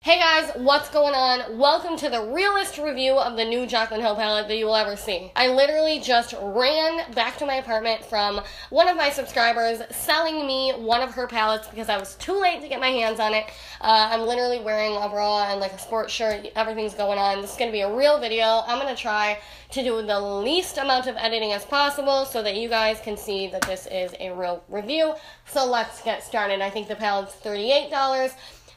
Hey guys, what's going on? Welcome to the realest review of the new Jaclyn Hill palette that you will ever see. I literally just ran back to my apartment from one of my subscribers selling me one of her palettes because I was too late to get my hands on it. I'm literally wearing a bra and like a sports shirt. Everything's going on. This is going to be a real video. I'm going to try to do the least amount of editing as possible so that you guys can see that this is a real review. So let's get started. I think the palette's $38.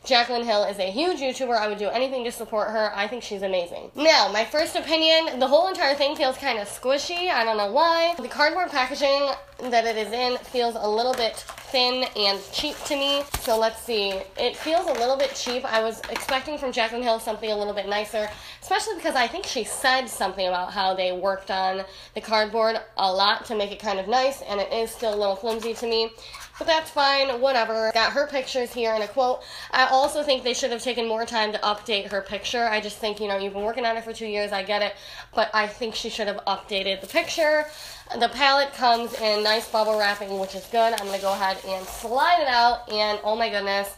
Jaclyn Hill is a huge YouTuber. I would do anything to support her. I think she's amazing. Now, my first opinion, the whole entire thing feels kind of squishy. I don't know why. The cardboard packaging that it is in feels a little bit thin and cheap to me. So let's see. It feels a little bit cheap. I was expecting from Jaclyn Hill something a little bit nicer, especially because I think she said something about how they worked on the cardboard a lot to make it kind of nice, and it is still a little flimsy to me. But that's fine, whatever. Got her pictures here and a quote. I also think they should have taken more time to update her picture. I just think, you've been working on it for 2 years, I get it. But I think she should have updated the picture. The palette comes in nice bubble wrapping, which is good. I'm going to go ahead and slide it out. And oh my goodness,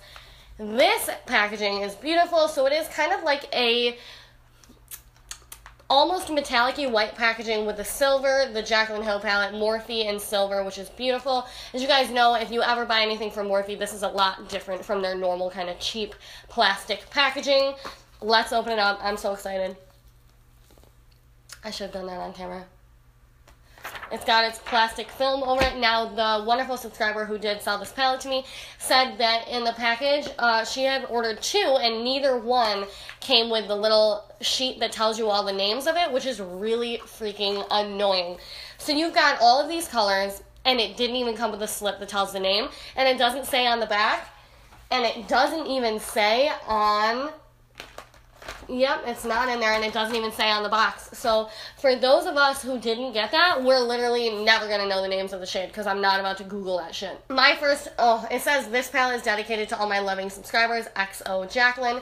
this packaging is beautiful. So it is kind of like a almost metallic-y white packaging with the silver, the Jaclyn Hill palette, Morphe in silver, which is beautiful. As you guys know, if you ever buy anything from Morphe, this is a lot different from their normal kind of cheap plastic packaging. Let's open it up. I'm so excited. I should have done that on camera. It's got its plastic film over it. Now, the wonderful subscriber who did sell this palette to me said that in the package, she had ordered 2, and neither one came with the little sheet that tells you all the names of it, which is really freaking annoying. So you've got all of these colors, and it didn't even come with a slip that tells the name, and it doesn't say on the back, and it doesn't even say on... Yep, it's not in there, and it doesn't even say on the box. So for those of us who didn't get that, we're literally never going to know the names of the shade because I'm not about to Google that shit. My first, it says this palette is dedicated to all my loving subscribers, XO Jaclyn.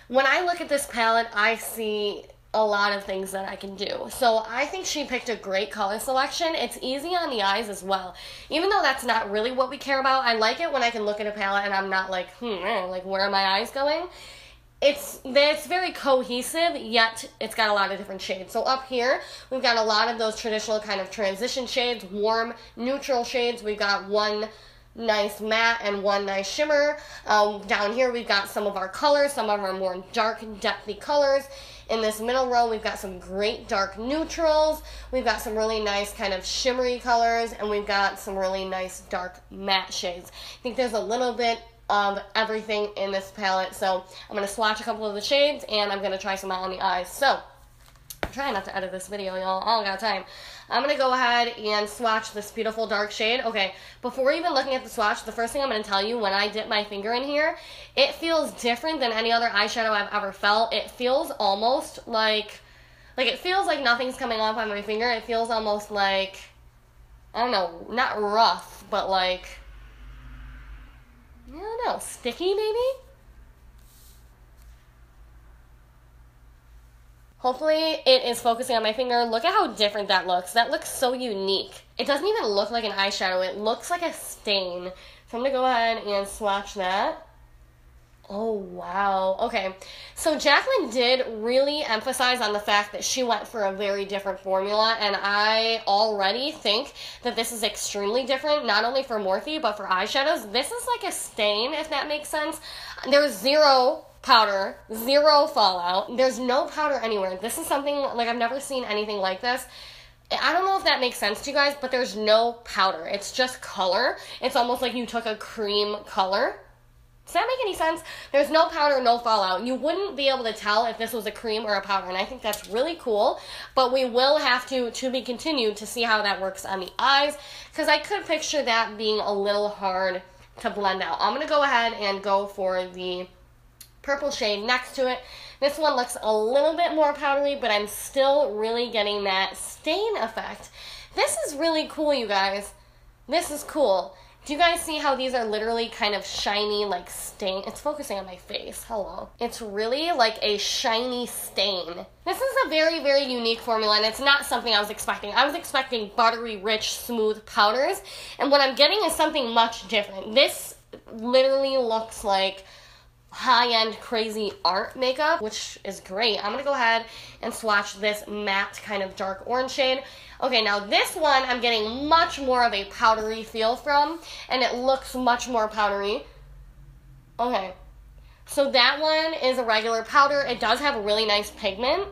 When I look at this palette, I see a lot of things that I can do. So I think she picked a great color selection. It's easy on the eyes as well. Even though that's not really what we care about, I like it when I can look at a palette and I'm not like, like where are my eyes going? It's very cohesive, yet it's got a lot of different shades. So up here, we've got a lot of those traditional kind of transition shades, warm, neutral shades. We've got one nice matte and one nice shimmer. Down here, we've got some of our colors. Some of our more dark, depthy colors. In this middle row, we've got some great dark neutrals. We've got some really nice kind of shimmery colors, and we've got some really nice dark matte shades. I think there's a little bit of everything in this palette. So I'm going to swatch a couple of the shades, and I'm going to try some out on the eyes. So I'm trying not to edit this video, y'all. I don't got time. I'm going to go ahead and swatch this beautiful dark shade. Okay, before even looking at the swatch, the first thing I'm going to tell you, when I dip my finger in here, it feels different than any other eyeshadow I've ever felt. It feels almost like it feels like nothing's coming off on my finger. It feels almost like, I don't know, not rough, but like, I don't know, sticky maybe? Hopefully it is focusing on my finger. Look at how different that looks. That looks so unique. It doesn't even look like an eyeshadow. It looks like a stain. So I'm going to go ahead and swatch that. Oh, wow. Okay, so Jaclyn did really emphasize on the fact that she went for a very different formula, and I already think that this is extremely different, not only for Morphe, but for eyeshadows. This is like a stain, if that makes sense. There's zero powder, zero fallout. There's no powder anywhere. This is something, like, I've never seen anything like this. I don't know if that makes sense to you guys, but there's no powder. It's just color. It's almost like you took a cream color. Does that make any sense? There's no powder, no fallout. You wouldn't be able to tell if this was a cream or a powder, and I think that's really cool. But we will have to be continued to see how that works on the eyes, because I could picture that being a little hard to blend out. I'm going to go ahead and go for the purple shade next to it. This one looks a little bit more powdery, but I'm still really getting that stain effect. This is really cool, you guys. This is cool. Do you guys see how these are literally kind of shiny, like stain? It's focusing on my face. Hello. It's really like a shiny stain. This is a very, very unique formula, and it's not something I was expecting. I was expecting buttery, rich, smooth powders, and what I'm getting is something much different. This literally looks like high-end crazy art makeup, which is great. I'm gonna go ahead and swatch this matte kind of dark orange shade. Okay, now this one I'm getting much more of a powdery feel from, and it looks much more powdery. Okay, so that one is a regular powder. It does have a really nice pigment.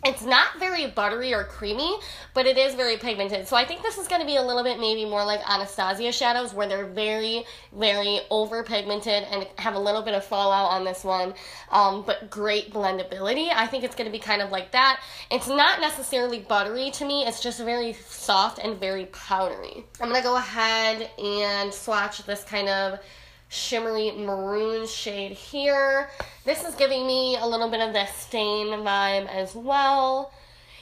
It's not very buttery or creamy, but it is very pigmented. So I think this is going to be a little bit maybe more like Anastasia shadows, where they're very, very over pigmented and have a little bit of fallout on this one, but great blendability. I think it's going to be kind of like that. It's not necessarily buttery to me. It's just very soft and very powdery. I'm going to go ahead and swatch this kind of shimmery maroon shade here. This is giving me a little bit of the stain vibe as well.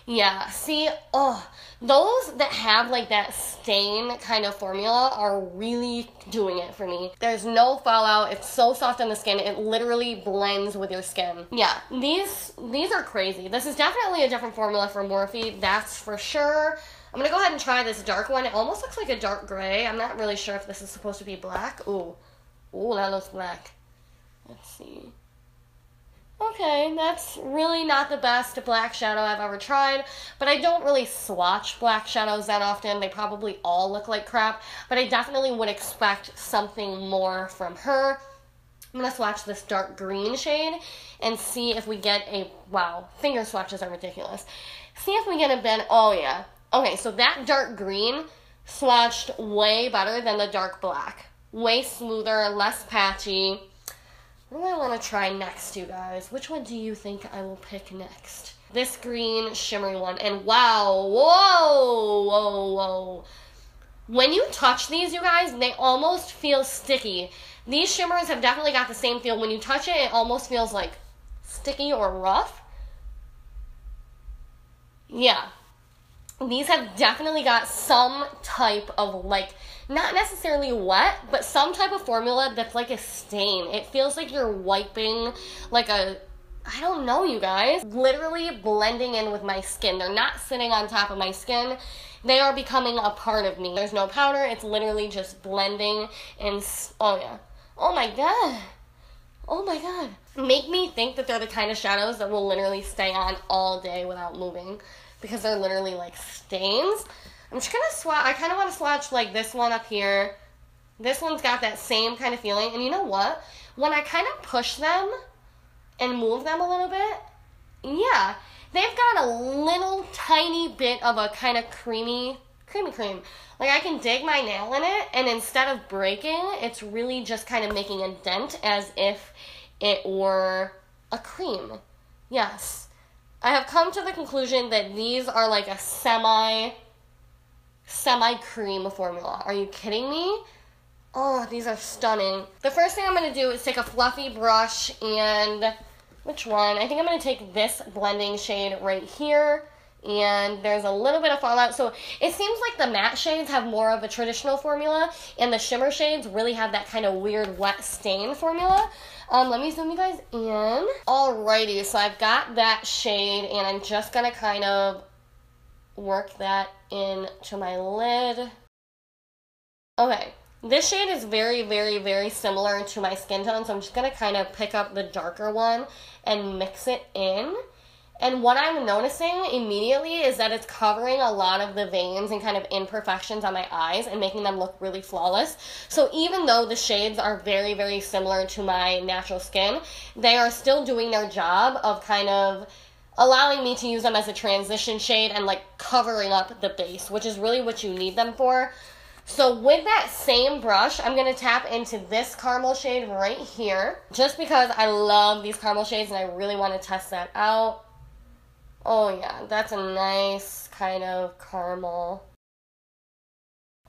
Yeah, see, oh, those that have like that stain kind of formula are really doing it for me. There's no fallout. It's so soft on the skin. It literally blends with your skin. Yeah, these are crazy. This is definitely a different formula for Morphe, that's for sure. I'm gonna go ahead and try this dark one. It almost looks like a dark gray. I'm not really sure if this is supposed to be black. Ooh. Ooh, that looks black. Let's see. Okay, that's really not the best black shadow I've ever tried, but I don't really swatch black shadows that often. They probably all look like crap, but I definitely would expect something more from her. I'm going to swatch this dark green shade and see if we get a, wow, finger swatches are ridiculous. See if we get a bend, oh yeah. Okay, so that dark green swatched way better than the dark black. Way smoother, less patchy. What do I want to try next, you guys? Which one do you think I will pick next? This green shimmery one. And wow, whoa, whoa, whoa. When you touch these, you guys, they almost feel sticky. These shimmers have definitely got the same feel. When you touch it, it almost feels like sticky or rough. Yeah. These have definitely got some type of like, not necessarily wet, but some type of formula that's like a stain. It feels like you're wiping like a, I don't know, you guys. Literally blending in with my skin. They're not sitting on top of my skin. They are becoming a part of me. There's no powder. It's literally just blending and, oh yeah. Oh my god. Oh my god. Make me think that they're the kind of shadows that will literally stay on all day without moving, because they're literally like stains. I'm just gonna swatch, I kind of want to swatch like this one up here. This one's got that same kind of feeling. And you know what? When I kind of push them and move them a little bit, yeah, they've got a little tiny bit of a kind of creamy cream. Like I can dig my nail in it, and instead of breaking, it's really just kind of making a dent as if it were a cream. Yes. I have come to the conclusion that these are like a semi-cream formula. Are you kidding me? Oh, these are stunning. The first thing I'm going to do is take a fluffy brush and, which one? I think I'm going to take this blending shade right here. And there's a little bit of fallout. So it seems like the matte shades have more of a traditional formula, and the shimmer shades really have that kind of weird wet stain formula. Let me zoom you guys in. Alrighty, so I've got that shade, and I'm just going to kind of work that into my lid. Okay, this shade is very, very, very similar to my skin tone, so I'm just going to kind of pick up the darker one and mix it in. And what I'm noticing immediately is that it's covering a lot of the veins and kind of imperfections on my eyes and making them look really flawless. So even though the shades are very, very similar to my natural skin, they are still doing their job of kind of allowing me to use them as a transition shade and like covering up the base, which is really what you need them for. So with that same brush, I'm going to tap into this caramel shade right here, just because I love these caramel shades and I really want to test that out. Oh yeah, that's a nice kind of caramel.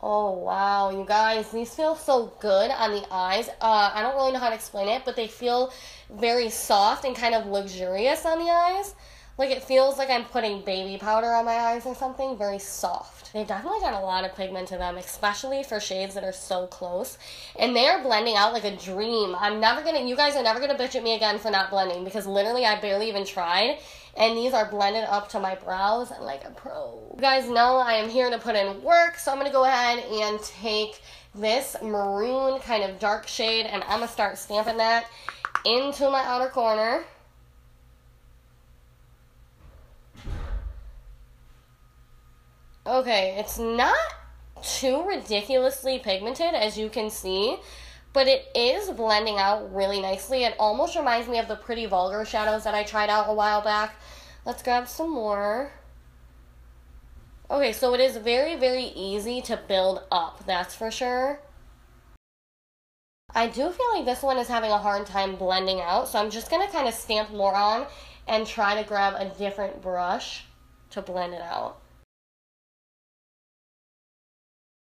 Oh wow, you guys, these feel so good on the eyes. I don't really know how to explain it, but they feel very soft and kind of luxurious on the eyes. Like it feels like I'm putting baby powder on my eyes or something, very soft. They've definitely got a lot of pigment to them, especially for shades that are so close. And they're blending out like a dream. You guys are never gonna bitch at me again for not blending, because literally I barely even tried. And these are blended up to my brows like a pro. You guys know I am here to put in work, so I'm gonna go ahead and take this maroon kind of dark shade and I'm gonna start stamping that into my outer corner. Okay, it's not too ridiculously pigmented, as you can see, but it is blending out really nicely. It almost reminds me of the Pretty Vulgar shadows that I tried out a while back. Let's grab some more. Okay, so it is very, very easy to build up, that's for sure. I do feel like this one is having a hard time blending out, so I'm just going to kind of stamp more on and try to grab a different brush to blend it out.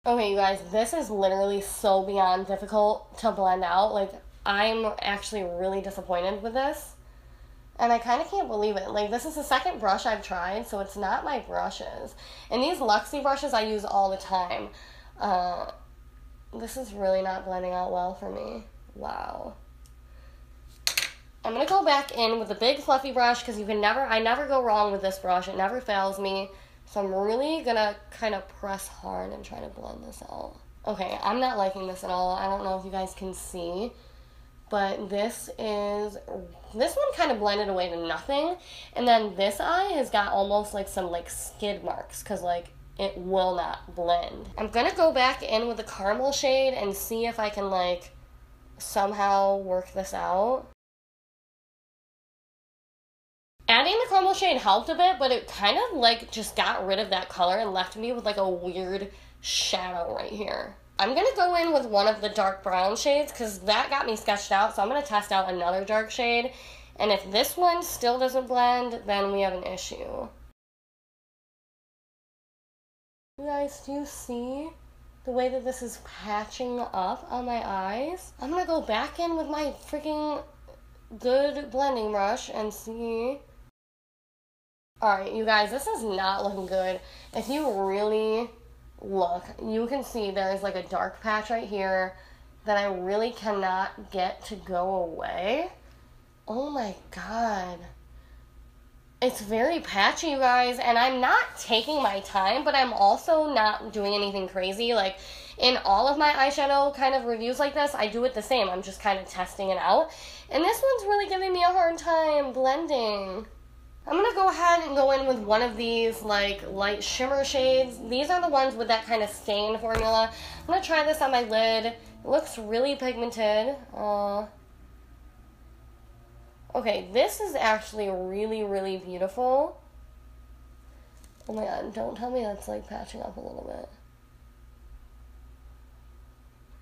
Okay, you guys, this is literally so beyond difficult to blend out. Like, I'm actually really disappointed with this. And I kind of can't believe it. Like, this is the second brush I've tried, so it's not my brushes. And these Luxie brushes I use all the time. This is really not blending out well for me. Wow. I'm going to go back in with a big fluffy brush because I never go wrong with this brush. It never fails me. So I'm really going to kind of press hard and try to blend this out. Okay, I'm not liking this at all. I don't know if you guys can see, but this one kind of blended away to nothing. And then this eye has got almost like some like skid marks because like it will not blend. I'm going to go back in with the caramel shade and see if I can like somehow work this out. Adding the caramel shade helped a bit, but it kind of like just got rid of that color and left me with like a weird shadow right here. I'm going to go in with one of the dark brown shades because that got me sketched out, so I'm going to test out another dark shade. And if this one still doesn't blend, then we have an issue. You guys, do you see the way that this is patching up on my eyes? I'm going to go back in with my freaking good blending brush and see. Alright, you guys, this is not looking good. If you really look, you can see there's like a dark patch right here that I really cannot get to go away. Oh my god. It's very patchy, you guys, and I'm not taking my time, but I'm also not doing anything crazy. Like, in all of my eyeshadow kind of reviews like this, I do it the same. I'm just kind of testing it out. And this one's really giving me a hard time blending. I'm going to go ahead and go in with one of these, like, light shimmer shades. These are the ones with that kind of stain formula. I'm going to try this on my lid. It looks really pigmented. Okay, this is actually really, really beautiful. Oh my god, don't tell me that's, like, patching up a little bit.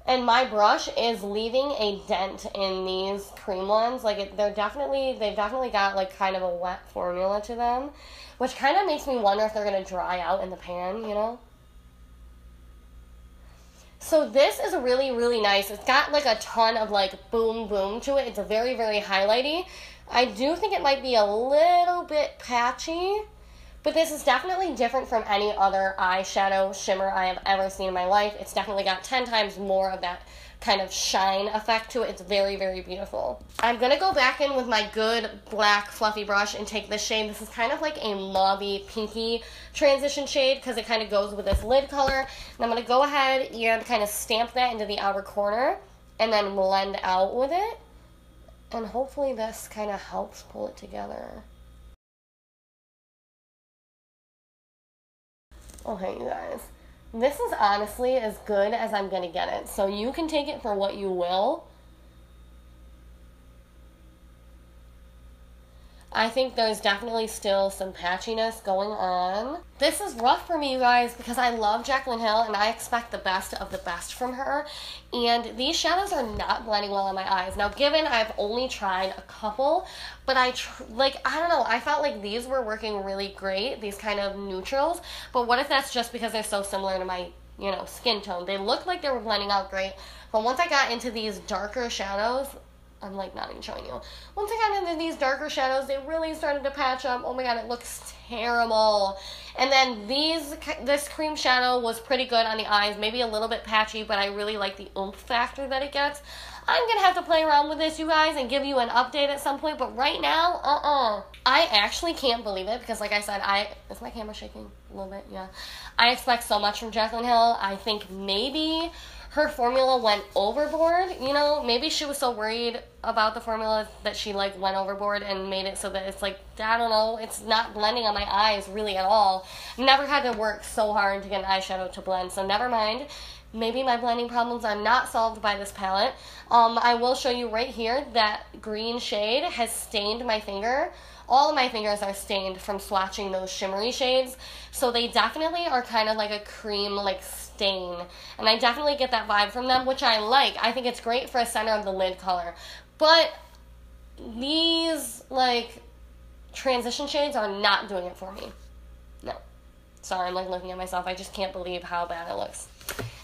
And my brush is leaving a dent in these cream ones. Like, they've definitely got, like, kind of a wet formula to them, which kind of makes me wonder if they're going to dry out in the pan, you know? So this is really, really nice. It's got, like, a ton of, like, boom, boom to it. It's a very, very highlighty. I do think it might be a little bit patchy, but this is definitely different from any other eyeshadow shimmer I have ever seen in my life. It's definitely got 10 times more of that kind of shine effect to it. It's very, very beautiful. I'm going to go back in with my good black fluffy brush and take this shade. This is kind of like a mauvey pinky transition shade because it kind of goes with this lid color. And I'm going to go ahead and kind of stamp that into the outer corner and then blend out with it. And hopefully this kind of helps pull it together. Okay, you guys, this is honestly as good as I'm going to get it. So you can take it for what you will. I think there's definitely still some patchiness going on. This is rough for me, you guys, because I love Jaclyn Hill and I expect the best of the best from her. And these shadows are not blending well on my eyes. Now, given I've only tried a couple, but I don't know, I felt like these were working really great, these kind of neutrals. But what if that's just because they're so similar to my, you know, skin tone? They looked like they were blending out great, but once I got into these darker shadows, I'm like not even showing you. Once I got into these darker shadows, they really started to patch up. Oh my god, it looks terrible. And then this cream shadow was pretty good on the eyes, maybe a little bit patchy, but I really like the oomph factor that it gets. I'm going to have to play around with this, you guys, and give you an update at some point, but right now, I actually can't believe it, because like I said, is my camera shaking a little bit? Yeah. I expect so much from Jaclyn Hill. I think maybe her formula went overboard, you know? Maybe she was so worried about the formula that she, like, went overboard and made it so that it's, like, I don't know, it's not blending on my eyes really at all. Never had to work so hard to get an eyeshadow to blend, so never mind. Maybe my blending problems are not solved by this palette. I will show you right here that green shade has stained my finger. All of my fingers are stained from swatching those shimmery shades, so they definitely are kind of like a cream, like, stain. And I definitely get that vibe from them, which I like. I think it's great for a center of the lid color. But these, like, transition shades are not doing it for me. No. Sorry, I'm, like, looking at myself. I just can't believe how bad it looks.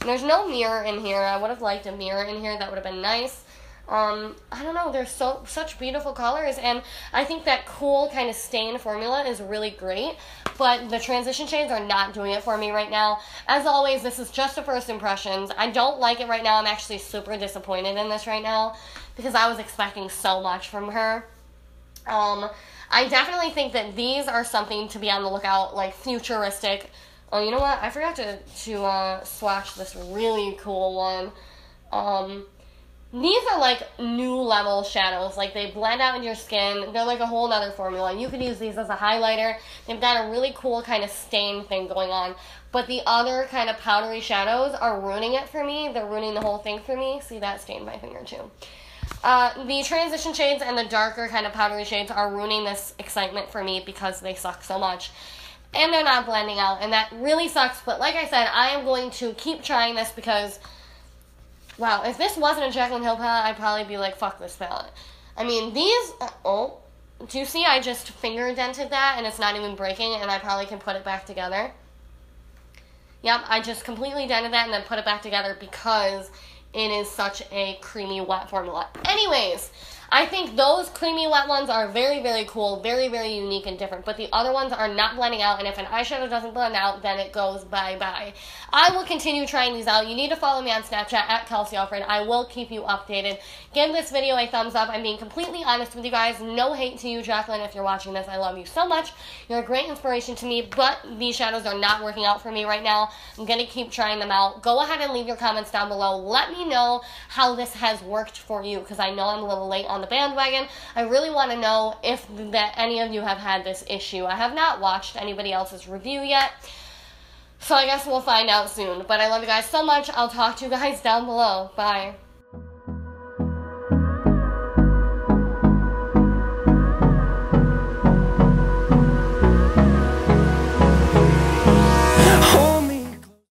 And there's no mirror in here. I would have liked a mirror in here. That would have been nice. I don't know. There's such beautiful colors, and I think that cool kind of stain formula is really great, but the transition shades are not doing it for me right now. As always, this is just a first impressions. I don't like it right now. I'm actually super disappointed in this right now because I was expecting so much from her. I definitely think that these are something to be on the lookout, like futuristic. Oh, you know what? I forgot to swatch this really cool one. These are like new level shadows. Like, they blend out in your skin. They're like a whole nother formula. You could use these as a highlighter. They've got a really cool kind of stain thing going on. But the other kind of powdery shadows are ruining it for me. They're ruining the whole thing for me. See, that stained my finger too. The transition shades and the darker kind of powdery shades are ruining this excitement for me because they suck so much. And they're not blending out, and that really sucks. But like I said, I am going to keep trying this because, wow, if this wasn't a Jaclyn Hill palette, I'd probably be like, fuck this palette. I mean, these, oh, do you see I just finger indented that and it's not even breaking, and I probably can put it back together? Yep, I just completely dented that and then put it back together because it is such a creamy wet formula. Anyways, I think those creamy wet ones are very, very cool, very, very unique and different, but the other ones are not blending out, and if an eyeshadow doesn't blend out, then it goes bye-bye. I will continue trying these out. You need to follow me on Snapchat at KelseyOfra. I will keep you updated. Give this video a thumbs up. I'm being completely honest with you guys. No hate to you, Jaclyn, if you're watching this. I love you so much. You're a great inspiration to me, but these shadows are not working out for me right now. I'm going to keep trying them out. Go ahead and leave your comments down below. Let me know how this has worked for you, because I know I'm a little late on the bandwagon. I really want to know if any of you have had this issue. I have not watched anybody else's review yet, so I guess we'll find out soon. But I love you guys so much. I'll talk to you guys down below. Bye.